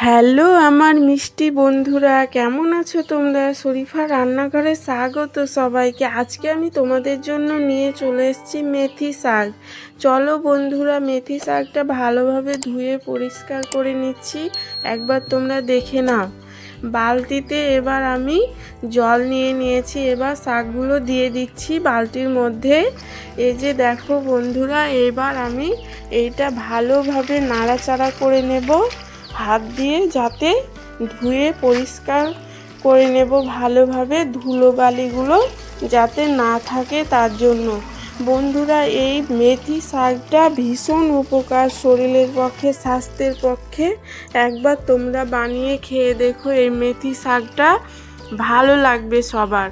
Hello আমার মিষ্টি বন্ধুরা, কেমন আছো তোমরা? শরীফা রান্নাঘরে স্বাগত সবাইকে। আজকে আমি তোমাদের জন্য নিয়ে চলে এসেছি মেথি শাক। চলো বন্ধুরা, মেথি শাকটা ভালোভাবে ধুয়ে পরিষ্কার করে নিচ্ছি, একবার তোমরা দেখে নাও। বালতিতে এবার আমি জল নিয়ে নিয়েছি, এবার শাকগুলো দিয়ে দিচ্ছি বালতির মধ্যে। এই যে দেখো বন্ধুরা, এবার আমি এইটা ভালোভাবে নাড়াচাড়া করে নেব হাত দিয়ে, যাতে ধুয়ে পরিষ্কার করে নেব ভালোভাবে, ধুলোবালিগুলো যাতে না থাকে তার জন্য। বন্ধুরা, এই মেথি শাকটা ভীষণ উপকার শরীরের পক্ষে, স্বাস্থ্যের পক্ষে। একবার তোমরা বানিয়ে খেয়ে দেখো, এই মেথি শাকটা ভালো লাগবে সবার।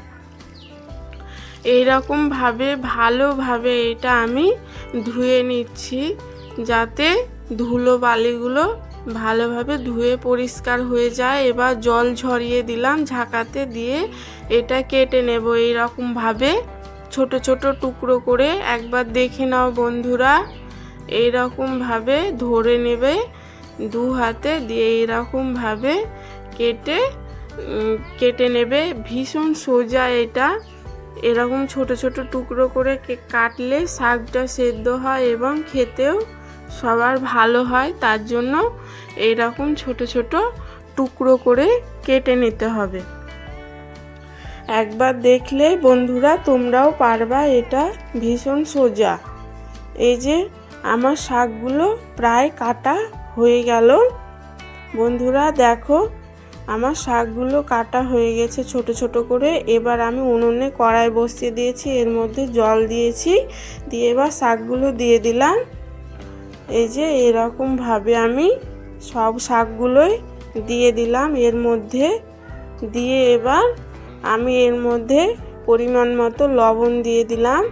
এইরকমভাবে ভালোভাবে এটা আমি ধুয়ে নিচ্ছি, যাতে ধুলোবালিগুলো ভালোভাবে ধুয়ে পরিষ্কার হয়ে যায়। এবার জল ঝরিয়ে দিলাম ঝাঁকাতে, দিয়ে এটা কেটে নেব এইরকমভাবে ছোট ছোট টুকরো করে। একবার দেখে নাও বন্ধুরা, এইরকমভাবে ধরে নেবে দু হাতে, দিয়ে এইরকমভাবে কেটে নেবে। ভীষণ সোজা এটা, এরকম ছোট ছোট টুকরো করে কাটলে শাকটা সেদ্ধ হয় এবং খেতেও সবার ভালো হয়। তার জন্য এইরকম ছোট ছোট টুকরো করে কেটে নিতে হবে। একবার দেখলে বন্ধুরা তোমরাও পারবা, এটা ভীষণ সোজা। এই যে আমার শাকগুলো প্রায় কাটা হয়ে গেল বন্ধুরা, দেখো আমার শাকগুলো কাটা হয়ে গেছে ছোট ছোট করে। এবার আমি উনুনে কড়াই বসিয়ে দিয়েছি, এর মধ্যে জল দিয়েছি, দিয়ে এবার শাকগুলো দিয়ে দিলাম। এই যে এরকমভাবে আমি সব শাকগুলোই দিয়ে দিলাম এর মধ্যে, দিয়ে এবার আমি এর মধ্যে পরিমাণ মতো লবণ দিয়ে দিলাম।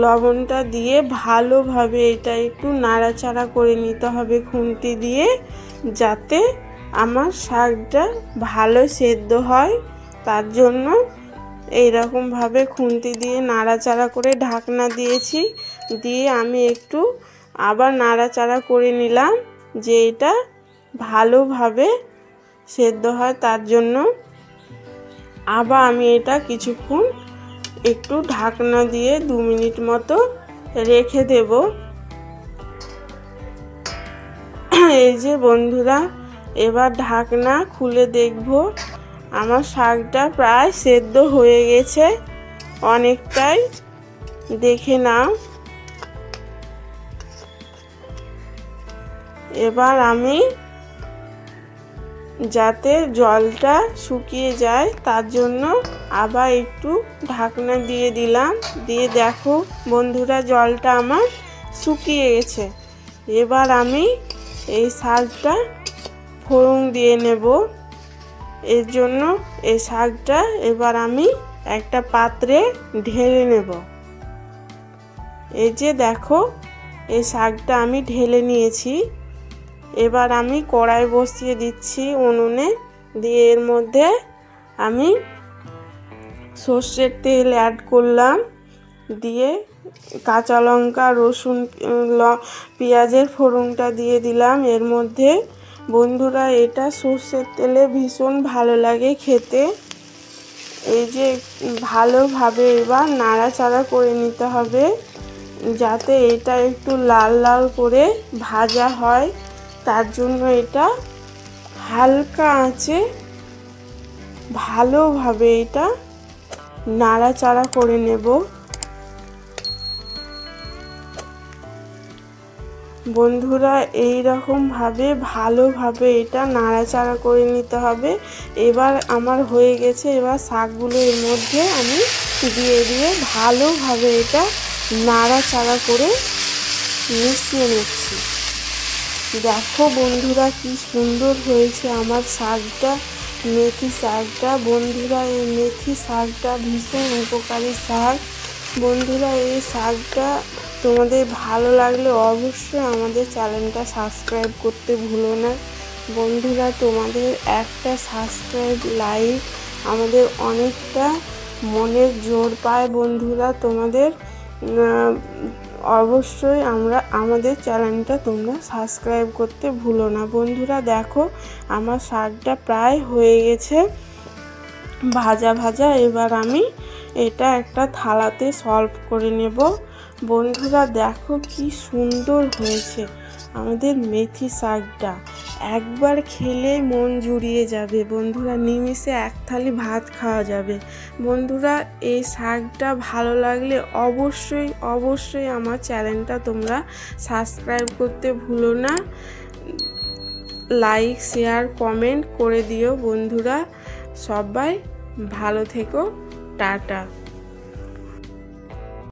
লবণটা দিয়ে ভালোভাবে এটা একটু নাড়াচাড়া করে নিতে হবে খুন্তি দিয়ে, যাতে আমার শাকটা ভালো সেদ্ধ হয়। তার জন্য এইরকমভাবে খুন্তি দিয়ে নাড়াচাড়া করে ঢাকনা দিয়েছি, দিয়ে আমি একটু আবার নাড়াচাড়া করে নিলাম, যে এটা ভালোভাবে সেদ্ধ হয়। তার জন্য আবার আমি এটা কিছুক্ষণ একটু ঢাকনা দিয়ে 2 মিনিট মতো রেখে দেব। এই যে বন্ধুরা, এবার ঢাকনা খুলে দেখব, আমার শাকটা প্রায় সেদ্ধ হয়ে গেছে অনেকটাই, দেখে নাও। এবার আমি যাতে জলটা শুকিয়ে যায় তার জন্য আবার একটু ঢাকনা দিয়ে দিলাম, দিয়ে দেখো বন্ধুরা জলটা আমার শুকিয়ে গেছে। এবার আমি এই শাকটা ফোড়ন দিয়ে নেব। এর জন্য এই শাকটা এবার আমি একটা পাত্রে ঢেলে নেব। এই যে দেখো, এই শাকটা আমি ঢেলে নিয়েছি। এবার আমি কড়াই বসিয়ে দিচ্ছি উনুনে, দিয়ে এর মধ্যে আমি সর্ষের তেল অ্যাড করলাম, দিয়ে কাঁচা লঙ্কা, রসুন, পেঁয়াজের ফোড়নটা দিয়ে দিলাম এর মধ্যে। বন্ধুরা, এটা সর্ষের তেলে ভীষণ ভালো লাগে খেতে। এই যে ভালোভাবে এবার নাড়াচাড়া করে নিতে হবে, যাতে এটা একটু লাল লাল করে ভাজা হয়। তার জন্য এটা হালকা আঁচে ভালোভাবে এটা নাড়াচাড়া করে নেব। বন্ধুরা, এই রকমভাবে ভালোভাবে এটা নাড়াচাড়া করে নিতে হবে। এবার আমার হয়ে গেছে, এবার শাকগুলো এর মধ্যে আমি দিয়ে ভালোভাবে এটা নাড়াচাড়া করে মিশিয়ে নিচ্ছি। দেখো বন্ধুরা, কি সুন্দর হয়েছে আমার শাকটা, মেথি শাকটা। বন্ধুরা, এই মেথি শাকটা ভীষণ উপকারী শাক। বন্ধুরা, এই শাকটা তোমাদের ভালো লাগলে অবশ্যই আমাদের চ্যানেলটা সাবস্ক্রাইব করতে ভুলো না। বন্ধুরা, তোমাদের একটা সাবস্ক্রাইব, লাইক আমাদের অনেকটা মনের জোর পায়। বন্ধুরা, তোমাদের অবশ্যই আমাদের চ্যানেলটা তোমরা সাবস্ক্রাইব করতে ভুলো না। বন্ধুরা দেখো আমার শাকটা প্রায় হয়ে গেছে ভাজা ভাজা। এবার আমি এটা একটা থালাতে সলভ করে নেব। বন্ধুরা দেখো কি সুন্দর হয়েছে আমাদের মেথি শাকটা, একবার খেলে মন জুড়িয়ে যাবে বন্ধুরা, নিমিষে এক থালি ভাত খাওয়া যাবে। বন্ধুরা এই শাকটা ভালো লাগলে অবশ্যই অবশ্যই আমার চ্যানেলটা তোমরা সাবস্ক্রাইব করতে ভুলো না, লাইক শেয়ার কমেন্ট করে দিও বন্ধুরা। সবাই ভালো থেকো, টাটা।